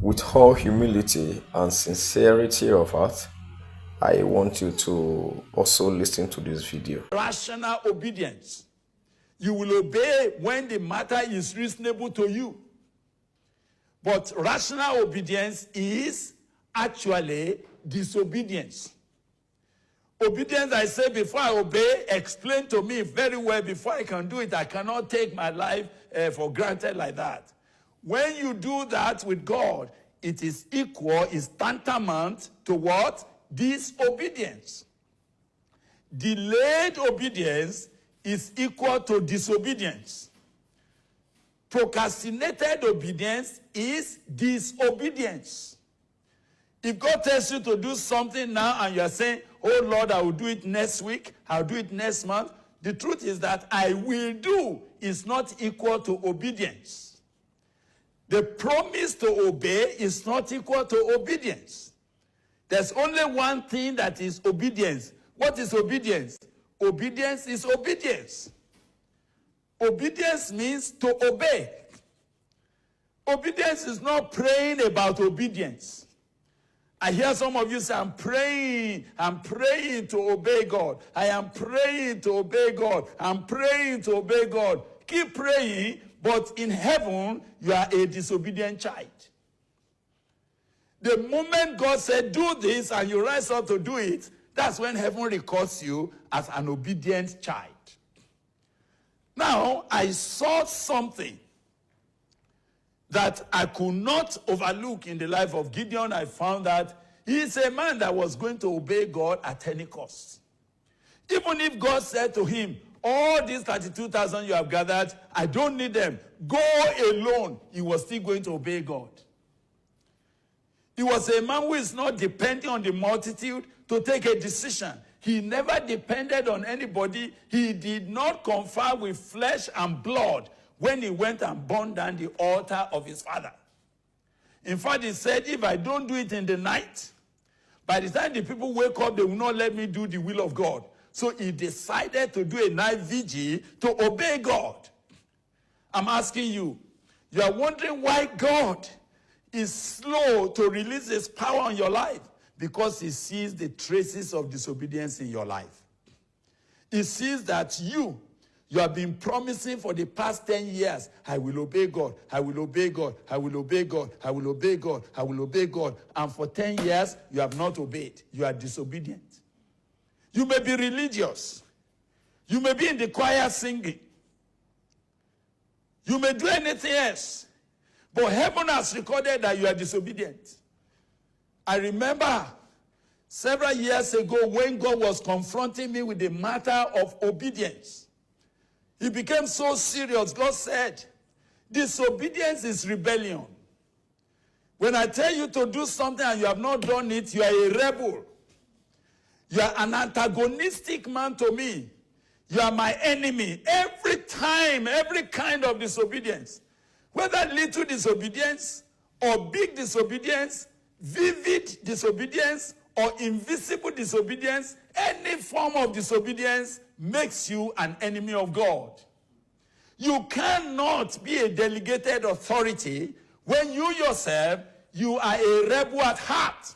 With all humility and sincerity of heart, I want you to also listen to this video. Rational obedience. You will obey when the matter is reasonable to you. But rational obedience is actually disobedience. Obedience, I say, before I obey, explain to me very well before I can do it. I cannot take my life for granted like that. When you do that with God, it is equal, is tantamount to what? Disobedience. Delayed obedience is equal to disobedience. Procrastinated obedience is disobedience. If God tells you to do something now and you're saying, oh Lord, I will do it next week, I'll do it next month, the truth is that I will do is not equal to obedience. The promise to obey is not equal to obedience. There's only one thing that is obedience. What is obedience? Obedience is obedience. Obedience means to obey. Obedience is not praying about obedience. I hear some of you say, I'm praying to obey God. I am praying to obey God. I'm praying to obey God. Keep praying, but in heaven, you are a disobedient child. The moment God said, do this, and you rise up to do it, that's when heaven records you as an obedient child. Now, I saw something that I could not overlook in the life of Gideon. I found that he is a man that was going to obey God at any cost. Even if God said to him, all these 32,000 you have gathered, I don't need them. Go alone. He was still going to obey God. He was a man who is not depending on the multitude to take a decision. He never depended on anybody. He did not confer with flesh and blood when he went and burned down the altar of his father. In fact, he said, if I don't do it in the night, by the time the people wake up, they will not let me do the will of God. So he decided to do a night vigil to obey God. I'm asking you, you are wondering why God is slow to release his power on your life, because he sees the traces of disobedience in your life. He sees that you have been promising for the past 10 years, I will obey God, I will obey God, I will obey God, I will obey God, I will obey God. And for 10 years, you have not obeyed. You are disobedient. You may be religious. You may be in the choir singing. You may do anything else. But heaven has recorded that you are disobedient. I remember several years ago when God was confronting me with the matter of obedience. It became so serious. God said, disobedience is rebellion. When I tell you to do something and you have not done it, you are a rebel. You are an antagonistic man to me. You are my enemy. Every time, every kind of disobedience, whether little disobedience or big disobedience, vivid disobedience or invisible disobedience, any form of disobedience makes you an enemy of God. You cannot be a delegated authority when you yourself, you are a rebel at heart.